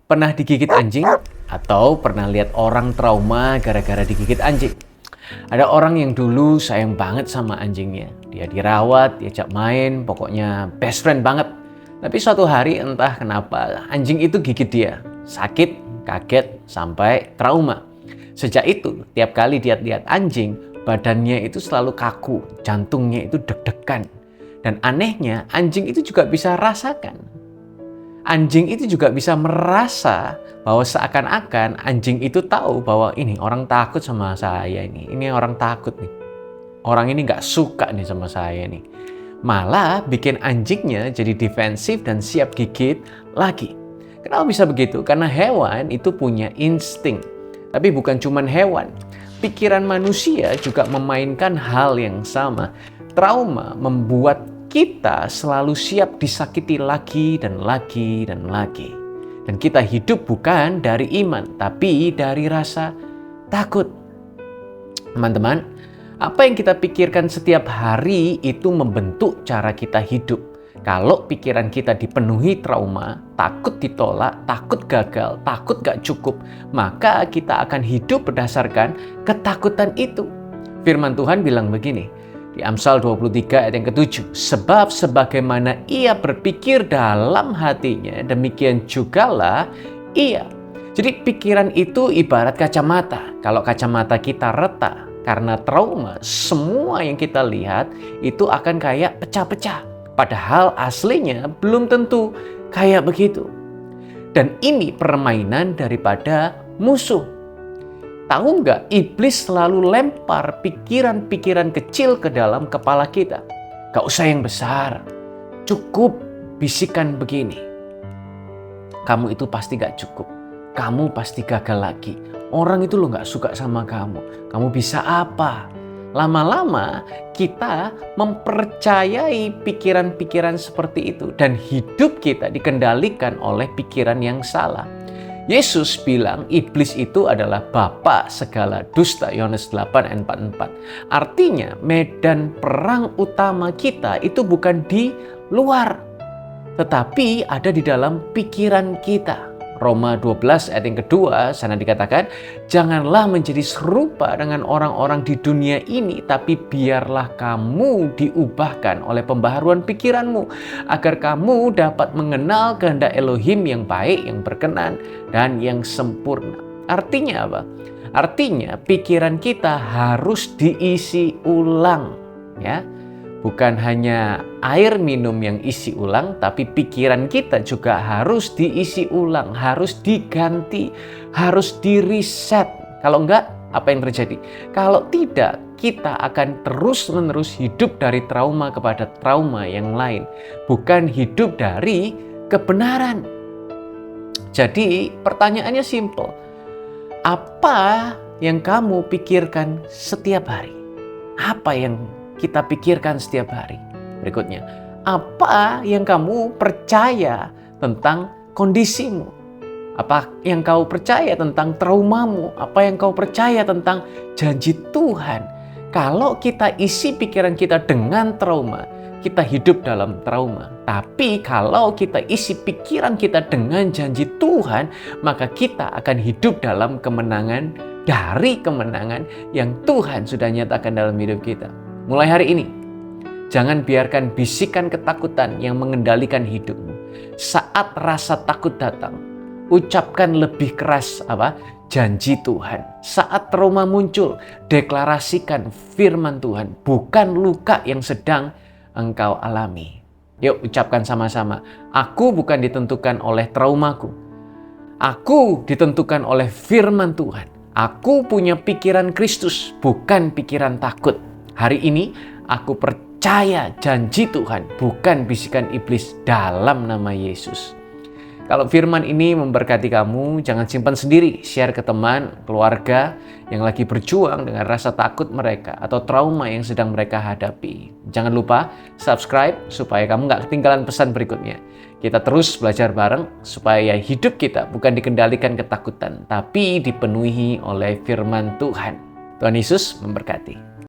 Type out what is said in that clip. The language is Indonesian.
Pernah digigit anjing? Atau pernah lihat orang trauma gara-gara digigit anjing? Ada orang yang dulu sayang banget sama anjingnya. Dia dirawat, diajak main, pokoknya best friend banget. Tapi suatu hari entah kenapa anjing itu gigit dia. Sakit, kaget, sampai trauma. Sejak itu, tiap kali dia lihat anjing, badannya itu selalu kaku, jantungnya itu deg-degan. Dan anehnya, anjing itu juga bisa rasakan. Anjing itu juga bisa merasa bahwa seakan-akan anjing itu tahu bahwa ini orang takut sama saya ini orang takut nih. Orang ini nggak suka nih sama saya nih. Malah bikin anjingnya jadi defensif dan siap gigit lagi. Kenapa bisa begitu? Karena hewan itu punya insting. Tapi bukan cuma hewan. Pikiran manusia juga memainkan hal yang sama. Trauma membuat kita selalu siap disakiti lagi dan lagi dan lagi. Dan kita hidup bukan dari iman, tapi dari rasa takut. Teman-teman, apa yang kita pikirkan setiap hari itu membentuk cara kita hidup. Kalau pikiran kita dipenuhi trauma, takut ditolak, takut gagal, takut gak cukup, maka kita akan hidup berdasarkan ketakutan itu. Firman Tuhan bilang begini, di Amsal 23 ayat yang ke-7, sebab sebagaimana ia berpikir dalam hatinya, demikian jugalah ia. Jadi pikiran itu ibarat kacamata. Kalau kacamata kita retak karena trauma, semua yang kita lihat itu akan kayak pecah-pecah. Padahal aslinya belum tentu kayak begitu. Dan ini permainan daripada musuh. Tahu nggak, iblis selalu lempar pikiran-pikiran kecil ke dalam kepala kita. Gak usah yang besar, cukup bisikan begini. Kamu itu pasti gak cukup, kamu pasti gagal lagi. Orang itu lo gak suka sama kamu, kamu bisa apa? Lama-lama kita mempercayai pikiran-pikiran seperti itu. Dan hidup kita dikendalikan oleh pikiran yang salah. Yesus bilang iblis itu adalah bapa segala dusta, Yohanes 8 ayat 44. Artinya medan perang utama kita itu bukan di luar, tetapi ada di dalam pikiran kita. Roma 12 ayat yang kedua, sana dikatakan, janganlah menjadi serupa dengan orang-orang di dunia ini, tapi biarlah kamu diubahkan oleh pembaharuan pikiranmu, agar kamu dapat mengenal kehendak Elohim yang baik, yang berkenan, dan yang sempurna. Artinya apa? Artinya pikiran kita harus diisi ulang, ya. Bukan hanya air minum yang isi ulang, tapi pikiran kita juga harus diisi ulang, harus diganti, harus di-reset. Kalau enggak, apa yang terjadi? Kalau tidak, kita akan terus-menerus hidup dari trauma kepada trauma yang lain. Bukan hidup dari kebenaran. Jadi pertanyaannya simple. Apa yang kamu pikirkan setiap hari? Apa yang kita pikirkan setiap hari? Berikutnya, apa yang kamu percaya tentang kondisimu? Apa yang kau percaya tentang traumamu? Apa yang kau percaya tentang janji Tuhan? Kalau kita isi pikiran kita dengan trauma, kita hidup dalam trauma. Tapi kalau kita isi pikiran kita dengan janji Tuhan, maka kita akan hidup dalam kemenangan, dari kemenangan yang Tuhan sudah nyatakan dalam hidup kita. Mulai hari ini, jangan biarkan bisikan ketakutan yang mengendalikan hidupmu. Saat rasa takut datang, ucapkan lebih keras janji Tuhan. Saat trauma muncul, deklarasikan firman Tuhan, bukan luka yang sedang engkau alami. Yuk ucapkan sama-sama, aku bukan ditentukan oleh traumaku. Aku ditentukan oleh firman Tuhan. Aku punya pikiran Kristus, bukan pikiran takut. Hari ini aku percaya janji Tuhan, bukan bisikan iblis, dalam nama Yesus. Kalau firman ini memberkati kamu, jangan simpan sendiri. Share ke teman, keluarga yang lagi berjuang dengan rasa takut mereka atau trauma yang sedang mereka hadapi. Jangan lupa subscribe supaya kamu gak ketinggalan pesan berikutnya. Kita terus belajar bareng supaya hidup kita bukan dikendalikan ketakutan, tapi dipenuhi oleh firman Tuhan. Tuhan Yesus memberkati.